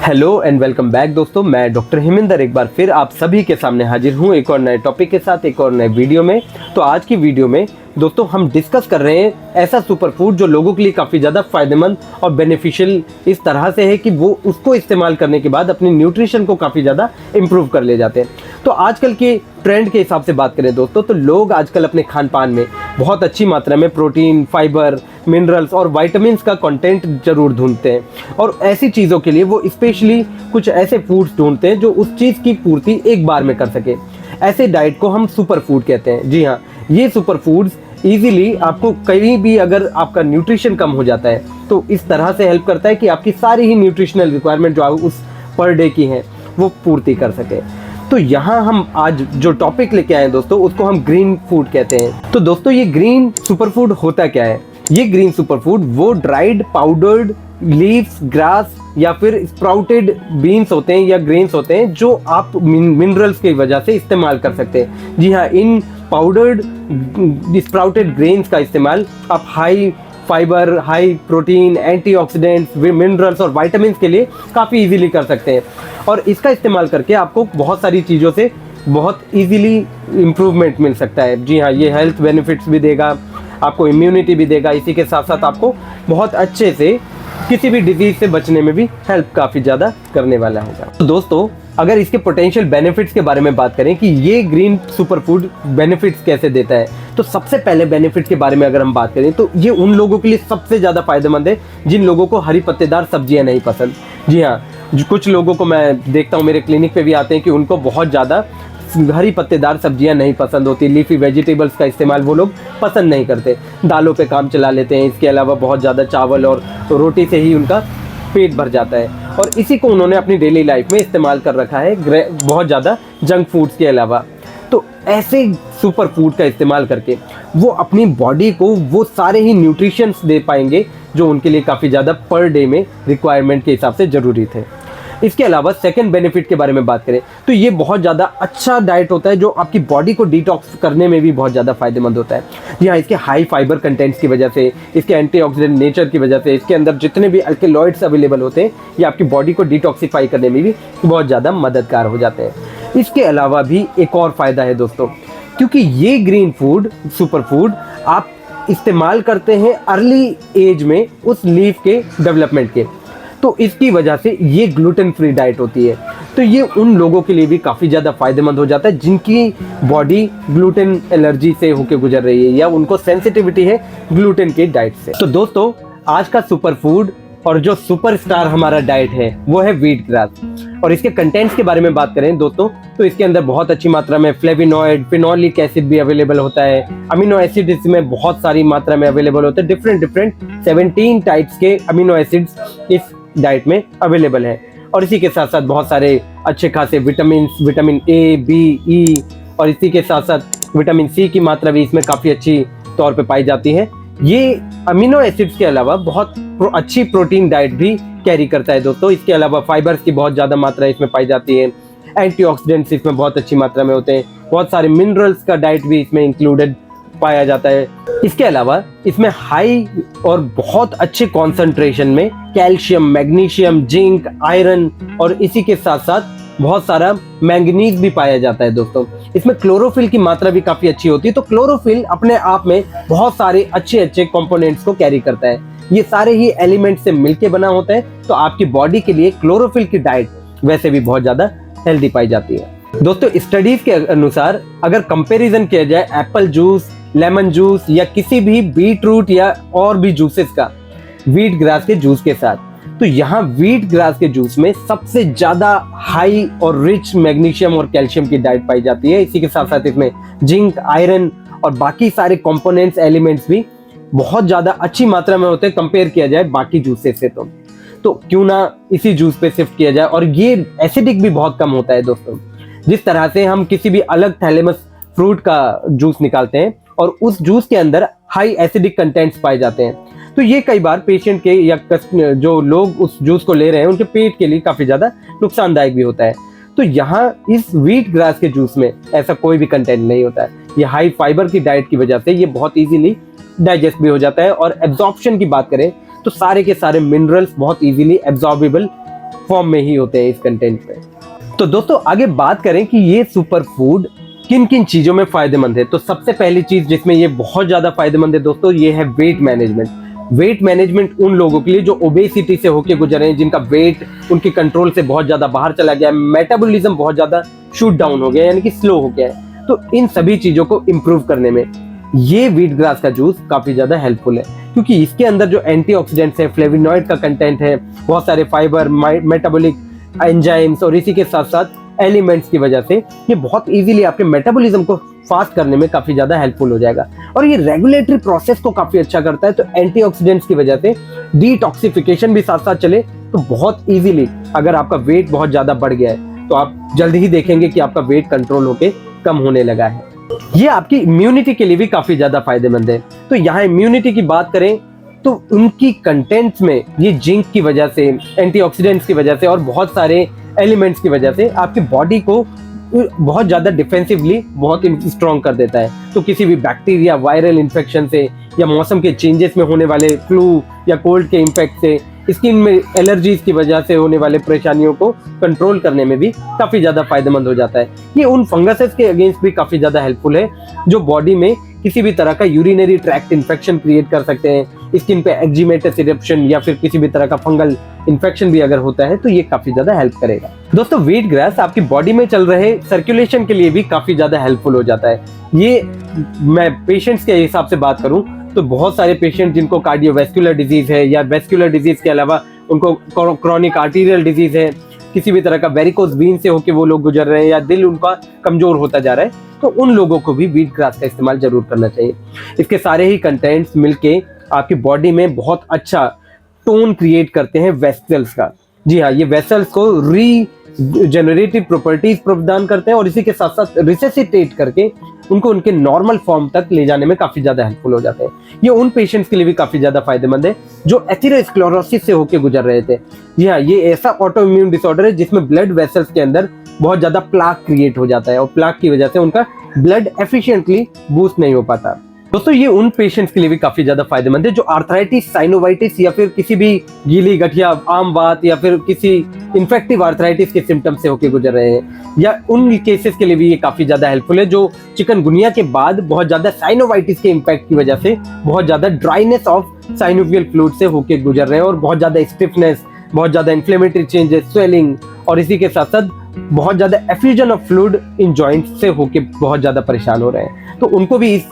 Hello and welcome back दोस्तों, मैं doctor हेमिंदर एक बार फिर आप सभी के सामने हाजिर हूँ एक और नए टॉपिक के साथ, एक और नए वीडियो में। तो आज की वीडियो में दोस्तों हम डिस्कस कर रहे हैं ऐसा सुपर फूड जो लोगों के लिए काफ़ी ज़्यादा फायदेमंद और बेनिफिशियल इस तरह से है कि वो उसको इस्तेमाल करने के बाद अपनी न्यूट्रिशन को काफ़ी ज़्यादा इम्प्रूव कर ले जाते हैं। तो आजकल के ट्रेंड के हिसाब से बात करें दोस्तों, तो लोग आजकल अपने खान पान में बहुत अच्छी मात्रा में प्रोटीन, फाइबर, मिनरल्स और विटामिन्स का कंटेंट जरूर ढूंढते हैं, और ऐसी चीज़ों के लिए वो स्पेशली कुछ ऐसे फूड्स ढूंढते हैं जो उस चीज़ की पूर्ति एक बार में कर सके। ऐसे डाइट को हम सुपर फूड कहते हैं। जी हाँ, ये सुपर फूड्स इजीली आपको कहीं भी अगर आपका न्यूट्रिशन कम हो जाता है तो इस तरह से हेल्प करता है कि आपकी सारी ही न्यूट्रिशनल रिक्वायरमेंट जो उस पर डे की हैं वो पूर्ति कर सके। तो यहाँ हम आज जो टॉपिक लेके आए हैं दोस्तों, उसको हम ग्रीन फूड कहते हैं। तो दोस्तों ये ग्रीन सुपर फूड होता क्या है? ये ग्रीन सुपर फूड वो ड्राइड पाउडर्ड लीव्स, ग्रास या फिर स्प्राउटेड बीन्स होते हैं या ग्रेन्स होते हैं जो आप मिनरल्स की वजह से इस्तेमाल कर सकते हैं। जी हाँ, इन पाउडर्ड स्प्राउटेड ग्रेन्स का इस्तेमाल आप high fibre, high protein, antioxidants, minerals और विटामिन्स के लिए काफ़ी इजीली कर सकते हैं, और इसका इस्तेमाल करके आपको बहुत सारी चीज़ों से बहुत इजीली इम्प्रूवमेंट मिल सकता है। जी हाँ, ये हेल्थ बेनिफिट्स भी देगा, आपको इम्यूनिटी भी देगा, इसी के साथ साथ आपको बहुत अच्छे से किसी भी डिजीज से बचने में भी हेल्प काफ़ी ज़्यादा करने वाला होगा। तो दोस्तों अगर इसके पोटेंशियल बेनिफिट्स के बारे में बात करें कि ये ग्रीन सुपर फूड बेनिफिट्स कैसे देता है, तो सबसे पहले बेनिफिट्स के बारे में अगर हम बात करें तो ये उन लोगों के लिए सबसे ज़्यादा फायदेमंद है जिन लोगों को हरी पत्तेदार सब्जियां नहीं पसंद। जी हाँ, कुछ लोगों को मैं देखता हूँ मेरे क्लिनिक पे भी आते हैं कि उनको बहुत ज़्यादा हरी पत्तेदार सब्जियां नहीं पसंद होती, लीफी वेजिटेबल्स का इस्तेमाल वो लोग पसंद नहीं करते, दालों पे काम चला लेते हैं। इसके अलावा बहुत ज़्यादा चावल और रोटी से ही उनका पेट भर जाता है, और इसी को उन्होंने अपनी डेली लाइफ में इस्तेमाल कर रखा है बहुत ज़्यादा जंक फूड्स के अलावा। तो ऐसे सुपर फूड का इस्तेमाल करके वो अपनी बॉडी को वो सारे ही न्यूट्रिशंस दे पाएंगे जो उनके लिए काफ़ी ज़्यादा पर डे में रिक्वायरमेंट के हिसाब से ज़रूरी थे। इसके अलावा सेकंड बेनिफिट के बारे में बात करें तो ये बहुत ज़्यादा अच्छा डाइट होता है जो आपकी बॉडी को डिटॉक्स करने में भी बहुत ज़्यादा फायदेमंद होता है। जी हाँ, इसके हाई फाइबर कंटेंट्स की वजह से, इसके एंटीऑक्सीडेंट नेचर की वजह से, इसके अंदर जितने भी अल्केलॉइड्स अवेलेबल होते हैं ये आपकी बॉडी को डिटॉक्सीफाई करने में भी बहुत ज़्यादा मददगार हो जाते हैं। इसके अलावा भी एक और फ़ायदा है दोस्तों, क्योंकि ये ग्रीन फूड सुपर फूड आप इस्तेमाल करते हैं अर्ली एज में उस लीफ के डेवलपमेंट के, तो इसकी वजह से ये ग्लूटेन फ्री डाइट होती है। तो ये उन लोगों के लिए भी काफ़ी ज़्यादा फायदेमंद हो जाता है जिनकी बॉडी ग्लूटेन एलर्जी से होकर गुजर रही है या उनको सेंसिटिविटी है ग्लूटेन की डाइट से। तो दोस्तों आज का सुपर फूड और जो सुपरस्टार हमारा डाइट है वो है व्हीट ग्रास, और इसके कंटेंट्स के बारे में बात करें दोस्तों तो इसके अंदर बहुत अच्छी मात्रा में फ्लेविनॉइड, फिनोलिक एसिड भी अवेलेबल होता है, अमीनो एसिड इसमें बहुत सारी मात्रा में अवेलेबल होते हैं। डिफरेंट 17 टाइप्स के अमीनो एसिड्स इस डाइट में अवेलेबल है, और इसी के साथ साथ बहुत सारे अच्छे खासे विटामिन ए, बी, ई, और इसी के साथ साथ विटामिन सी की मात्रा भी इसमें काफ़ी अच्छी तौर पे पाई जाती है। ये अमीनो एसिड्स के अलावा बहुत अच्छी प्रोटीन डाइट भी कैरी करता है दोस्तों। इसके अलावा फाइबर्स की बहुत ज़्यादा मात्रा इसमें पाई जाती है, एंटीऑक्सीडेंट्स इसमें बहुत अच्छी मात्रा में होते हैं, बहुत सारे मिनरल्स का डाइट भी इसमें इंक्लूडेड पाया जाता है। इसके अलावा इसमें हाई और बहुत अच्छे कॉन्सेंट्रेशन में कैल्शियम, मैग्नीशियम, जिंक, आयरन और इसी के साथ साथ बहुत सारा मैंगनीज भी पाया जाता है दोस्तों। इसमें क्लोरोफिल की मात्रा भी काफ़ी अच्छी होती है। तो क्लोरोफिल अपने आप में बहुत सारे अच्छे कंपोनेंट्स को कैरी करता है, ये सारे ही एलिमेंट से मिलके बना होता है। तो आपकी बॉडी के लिए क्लोरोफिल की डाइट वैसे भी बहुत ज़्यादा हेल्दी पाई जाती है दोस्तों। स्टडीज के अनुसार अगर कंपैरिजन किया जाए एप्पल जूस, लेमन जूस या किसी भी बीट रूट या और भी जूसेस का व्हीट ग्रास के जूस के साथ, तो यहाँ व्हीट ग्रास के जूस में सबसे ज़्यादा हाई और रिच मैग्नीशियम और कैल्शियम की डाइट पाई जाती है। इसी के साथ साथ इसमें जिंक, आयरन और बाकी सारे कंपोनेंट्स, एलिमेंट्स भी बहुत ज़्यादा अच्छी मात्रा में होते हैं कंपेयर किया जाए बाकी जूसेस से। तो क्यों ना इसी जूस पे शिफ्ट किया जाए, और ये एसिडिक भी बहुत कम होता है दोस्तों। जिस तरह से हम किसी भी अलग थैलेमस फ्रूट का जूस निकालते हैं और उस जूस के अंदर हाई एसिडिक कंटेंट्स पाए जाते हैं, तो ये कई बार पेशेंट के या जो लोग उस जूस को ले रहे हैं उनके पेट के लिए काफ़ी ज़्यादा नुकसानदायक भी होता है। तो यहाँ इस व्हीट ग्रास के जूस में ऐसा कोई भी कंटेंट नहीं होता है। ये हाई फाइबर की डाइट की वजह से ये बहुत इजीली डाइजेस्ट भी हो जाता है, और एब्जॉर्प्शन की बात करें तो सारे के सारे मिनरल्स बहुत इजीली एब्जॉर्बेबल फॉर्म में ही होते हैं इस कंटेंट में। तो दोस्तों आगे बात करें कि ये सुपर फूड किन किन चीज़ों में फ़ायदेमंद है, तो सबसे पहली चीज़ जिसमें ये बहुत ज़्यादा फ़ायदेमंद है दोस्तों, ये है वेट मैनेजमेंट। वेट मैनेजमेंट उन लोगों के लिए जो ओबेसिटी से होके गुजर रहे हैं, जिनका वेट उनके कंट्रोल से बहुत ज़्यादा बाहर चला गया है, मेटाबॉलिज्म बहुत ज़्यादा शूट डाउन हो गया है, यानी कि स्लो हो गया है। तो इन सभी चीज़ों को इम्प्रूव करने में ये व्हीट ग्रास का जूस काफ़ी ज़्यादा हेल्पफुल है, क्योंकि इसके अंदर जो एंटीऑक्सीडेंट्स है, फ्लेवोनॉइड का कंटेंट है, बहुत सारे फाइबर, मेटाबॉलिक एंजाइम्स और इसी के साथ साथ एलिमेंट्स की वजह से ये बहुत इजीली आपके मेटाबॉलिज्म को फास्ट करने में काफ़ी ज़्यादा हेल्पफुल हो जाएगा। और ये रेगुलेटरी प्रोसेस को काफ़ी अच्छा करता है। तो एंटीऑक्सीडेंट्स की वजह से डिटॉक्सिफिकेशन भी साथ साथ चले तो बहुत इजीली, अगर आपका वेट बहुत ज़्यादा बढ़ गया है तो आप जल्दी ही देखेंगे कि आपका वेट कंट्रोल होके कम होने लगा है। ये आपकी इम्यूनिटी के लिए भी काफ़ी ज़्यादा फायदेमंद है। तो यहाँ इम्यूनिटी की बात करें तो उनकी कंटेंट्स में ये जिंक की वजह से, एंटीऑक्सीडेंट्स की वजह से और बहुत सारे एलिमेंट्स की वजह से आपकी बॉडी को बहुत ज़्यादा डिफेंसिवली बहुत स्ट्रॉन्ग कर देता है। तो किसी भी बैक्टीरिया, वायरल इन्फेक्शन से या मौसम के चेंजेस में होने वाले फ्लू या कोल्ड के इम्पैक्ट से, स्किन में एलर्जीज की वजह से होने वाले परेशानियों को कंट्रोल करने में भी काफ़ी ज़्यादा फायदेमंद हो जाता है। ये उन फंगसेस के अगेंस्ट भी काफ़ी ज़्यादा हेल्पफुल है जो बॉडी में किसी भी तरह का यूरिनरी ट्रैक्ट इन्फेक्शन क्रिएट कर सकते हैं। स्किन पे एक्जिमेटस इरप्शन या फिर किसी भी तरह का फंगल इन्फेक्शन भी अगर होता है तो ये काफ़ी ज़्यादा हेल्प करेगा। दोस्तों व्हीट ग्रास आपकी बॉडी में चल रहे सर्कुलेशन के लिए भी काफ़ी ज़्यादा हेल्पफुल हो जाता है। ये मैं पेशेंट्स के हिसाब से बात करूँ तो बहुत सारे पेशेंट जिनको कार्डियोवैस्कुलर डिजीज है या वैस्कुलर डिजीज के अलावा उनको क्रॉनिक आर्टीरियल डिजीज है, किसी भी तरह का वेरिकोज वेन से होकर वो लोग गुजर रहे हैं या दिल उनका कमजोर होता जा रहा है, तो उन लोगों को भी व्हीट ग्रास का इस्तेमाल जरूर करना चाहिए। इसके सारे ही कंटेंट्स मिलके आपकी बॉडी में बहुत अच्छा टोन क्रिएट करते हैं वेसल्स का। जी हाँ, ये वेसल्स को रीजेनरेटिव प्रॉपर्टीज प्रदान करते हैं और इसी के साथ साथ रिसेसिटेट करके उनको उनके नॉर्मल फॉर्म तक ले जाने में काफ़ी ज़्यादा हेल्पफुल हो जाते हैं। ये उन पेशेंट्स के लिए भी काफ़ी ज़्यादा फायदेमंद है जो एथेरोस्क्लेरोसिस से होकर गुजर रहे थे। जी हाँ, ये ऐसा ऑटो इम्यून डिसऑर्डर है जिसमें ब्लड वेसल्स के अंदर बहुत ज़्यादा प्लाक क्रिएट हो जाता है और प्लाक की वजह से उनका ब्लड एफिशिएंटली बूस्ट नहीं हो पाता। दोस्तों ये उन पेशेंट्स के लिए भी काफी ज्यादा फायदेमंद है जो आर्थराइटिस, साइनोवाइटिस या फिर किसी भी गीली गठिया, आम बात या फिर किसी इन्फेक्टिव आर्थराइटिस के सिम्टम से होकर गुजर रहे हैं, या उन केसेस के लिए भी ये काफी ज्यादा हेल्पफुल है जो चिकनगुनिया के बाद बहुत ज्यादा साइनोवाइटिस के इम्पैक्ट की वजह से बहुत ज्यादा ड्राइनेस ऑफ साइनोवियल फ्लूइड से होकर गुजर रहे हैं और बहुत ज्यादा स्टिफनेस, बहुत ज्यादा इन्फ्लेमेटरी चेंजेस, स्वेलिंग और इसी के साथ साथ बहुत ज्यादा effusion of fluid in joints से होकर बहुत ज्यादा परेशान हो रहे हैं। तो उनको भी इस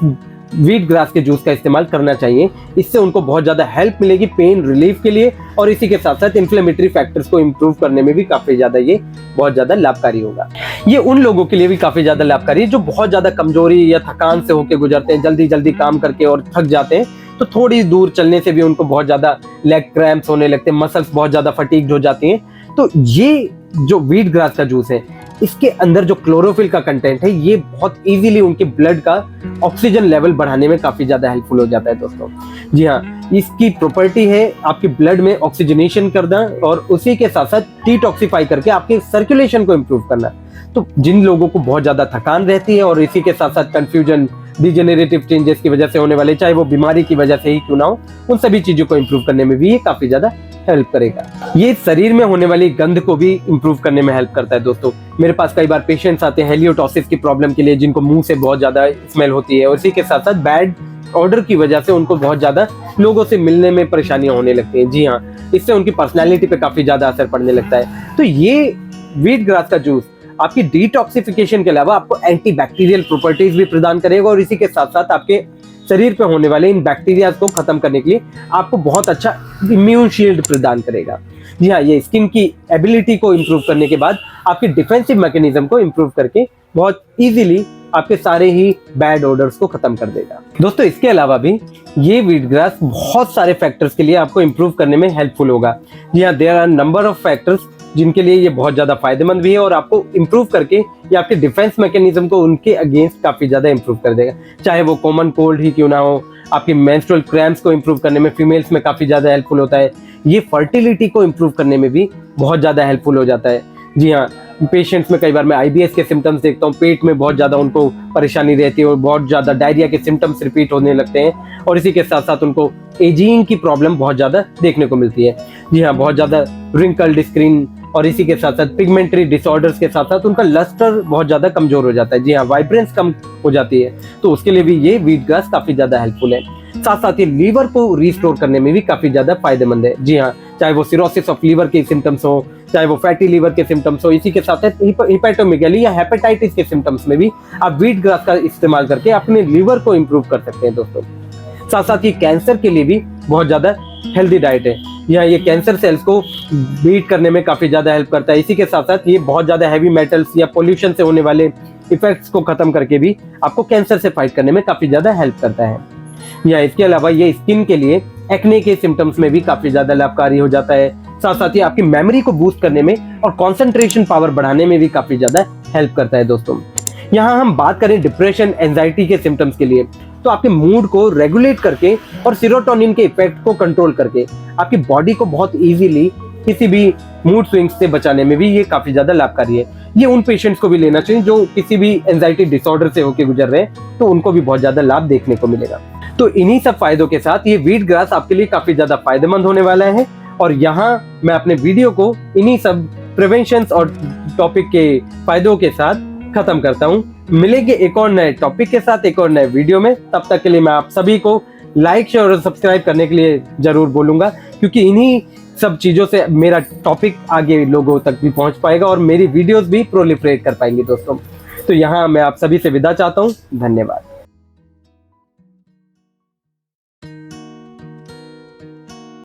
व्हीट ग्रास के जूस का इस्तेमाल करना चाहिए। इससे उनको बहुत ज़्यादा हेल्प मिलेगी पेन रिलीफ के लिए और इसी के साथ साथ इन्फ्लेमेटरी फैक्टर्स को इम्प्रूव करने में भी काफ़ी ज़्यादा ये बहुत ज़्यादा लाभकारी होगा। ये उन लोगों के लिए भी काफ़ी ज़्यादा लाभकारी है जो बहुत ज़्यादा कमजोरी या थकान से होकर गुजरते हैं, जल्दी जल्दी काम करके और थक जाते हैं, तो थोड़ी दूर चलने से भी उनको बहुत ज़्यादा लेग क्रैम्प्स होने लगते हैं, मसल्स बहुत ज़्यादा फटीग्ड हो जाती हैं। तो ये जो व्हीट ग्रास का जूस है इसके अंदर जो क्लोरोफिल का कंटेंट है ये बहुत इजीली उनके ब्लड का ऑक्सीजन लेवल बढ़ाने में काफ़ी ज़्यादा हेल्पफुल हो जाता है दोस्तों। जी हाँ, इसकी प्रॉपर्टी है आपके ब्लड में ऑक्सीजनेशन करना और उसी के साथ साथ डिटॉक्सिफाई करके आपके सर्कुलेशन को इम्प्रूव करना। तो जिन लोगों को बहुत ज़्यादा थकान रहती है और इसी के साथ साथ कन्फ्यूजन, डिजेनरेटिव चेंजेस की वजह से होने वाले, चाहे वो बीमारी की वजह से ही क्यों ना हो, उन सभी चीज़ों को इम्प्रूव करने में भी ये काफ़ी ज़्यादा हेल्प करेगा। ये शरीर में होने वाली गंध को भी इम्प्रूव करने में हेल्प करता है दोस्तों। मेरे पास कई बार पेशेंट्स आते हैं हेलियोटॉसिस की प्रॉब्लम के लिए, जिनको मुंह से बहुत ज़्यादा स्मेल होती है और इसी के साथ साथ बैड ऑर्डर की वजह से उनको बहुत ज़्यादा लोगों से मिलने में परेशानियां होने लगती हैं। जी हाँ, इससे उनकी पर्सनैलिटी पे काफ़ी ज़्यादा असर पड़ने लगता है। तो ये व्हीट ग्रास का जूस आपकी डिटॉक्सिफिकेशन के अलावा आपको एंटी बैक्टीरियल प्रॉपर्टीज भी प्रदान करेगा और इसी के साथ साथ आपके शरीर पे होने वाले इन बैक्टीरिया को खत्म करने के लिए आपको बहुत अच्छा इम्यून शील्ड प्रदान करेगा। जी हाँ, ये स्किन की एबिलिटी को इम्प्रूव करने के बाद आपके डिफेंसिव मैकेनिज्म को इम्प्रूव करके बहुत इजीली आपके सारे ही बैड ऑर्डर्स को खत्म कर देगा। दोस्तों इसके अलावा भी ये व्हीट ग्रास बहुत सारे फैक्टर्स के लिए आपको इम्प्रूव करने में हेल्पफुल होगा। जी हाँ, there are number of factors जिनके लिए ये बहुत ज़्यादा फायदेमंद भी है और आपको इम्प्रूव करके ये आपके डिफेंस मैकेनिज्म को उनके अगेंस्ट काफ़ी ज़्यादा इम्प्रूव कर देगा। चाहे वो कॉमन कोल्ड ही क्यों ना हो, आपके मेंस्ट्रुअल क्रैम्प्स को इम्प्रूव करने में फीमेल्स में काफ़ी ज़्यादा हेल्पफुल होता है। ये फर्टिलिटी को इम्प्रूव करने में भी बहुत ज़्यादा हेल्पफुल हो जाता है। जी हाँ, पेशेंट्स में कई बार मैं IBS के सिम्टम्स देखता हूँ, पेट में बहुत ज़्यादा उनको परेशानी रहती है और बहुत ज़्यादा डायरिया के सिम्टम्स रिपीट होने लगते हैं, और इसी के साथ साथ उनको एजिंग की प्रॉब्लम बहुत ज़्यादा देखने को मिलती है। जी हाँ, बहुत ज़्यादा रिंकल्ड स्किन और इसी के साथ साथ पिगमेंटरी डिसऑर्डर्स के साथ साथ उनका लस्टर बहुत ज़्यादा कमज़ोर हो जाता है। जी हाँ, वाइब्रेंस कम हो जाती है, तो उसके लिए भी ये व्हीट ग्रास काफ़ी ज़्यादा हेल्पफुल है। साथ साथ ये लीवर को रिस्टोर करने में भी काफ़ी ज़्यादा फायदेमंद है। जी हाँ, चाहे वो सिरोसिस ऑफ लीवर के सिम्टम्स हो, चाहे वो फैटी लीवर के सिम्टम्स हो, इसी के साथ साथ हिपेटोमेगाली या हेपेटाइटिस के सिम्टम्स में भी आप व्हीट ग्रास का इस्तेमाल करके अपने लीवर को इम्प्रूव कर सकते हैं दोस्तों। साथ साथ ये कैंसर के लिए भी बहुत ज़्यादा हेल्दी डाइट है। यहाँ ये कैंसर सेल्स को बीट करने में काफ़ी ज़्यादा हेल्प करता है। इसी के साथ साथ ये बहुत ज़्यादा हैवी मेटल्स या पोल्यूशन से होने वाले इफेक्ट्स को खत्म करके भी आपको कैंसर से फाइट करने में काफ़ी ज़्यादा हेल्प करता है। या इसके अलावा ये स्किन के लिए एक्ने के सिम्टम्स में भी काफ़ी ज़्यादा लाभकारी हो जाता है। साथ साथ ये आपकी मेमोरी को बूस्ट करने में और कॉन्सेंट्रेशन पावर बढ़ाने में भी काफ़ी ज़्यादा हेल्प करता है दोस्तों। यहाँ हम बात करें डिप्रेशन, एंजाइटी के सिम्टम्स के लिए, तो आपके मूड को रेगुलेट करके और सेरोटोनिन के इफेक्ट को कंट्रोल करके आपकी बॉडी को बहुत इजीली किसी भी मूड स्विंग्स से बचाने में भी ये काफ़ी ज़्यादा लाभकारी है। ये उन पेशेंट्स को भी लेना चाहिए जो किसी भी एंजाइटी डिसऑर्डर से होकर गुजर रहे हैं, तो उनको भी बहुत ज़्यादा लाभ देखने को मिलेगा। तो इन्हीं सब फायदों के साथ ये व्हीट ग्रास आपके लिए काफ़ी ज़्यादा फायदेमंद होने वाला है। और यहाँ मैं अपने वीडियो को इन्हीं सब प्रिवेंशन और टॉपिक के फायदों के साथ खत्म करता हूँ। मिलेंगे एक और नए टॉपिक के साथ एक और नए वीडियो में। तब तक के लिए मैं आप सभी को लाइक, शेयर और सब्सक्राइब करने के लिए जरूर बोलूँगा, क्योंकि इन्हीं सब चीज़ों से मेरा टॉपिक आगे लोगों तक भी पहुँच पाएगा और मेरी वीडियोस भी प्रोलिफरेट कर पाएंगे दोस्तों। तो यहाँ मैं आप सभी से विदा चाहता हूँ। धन्यवाद।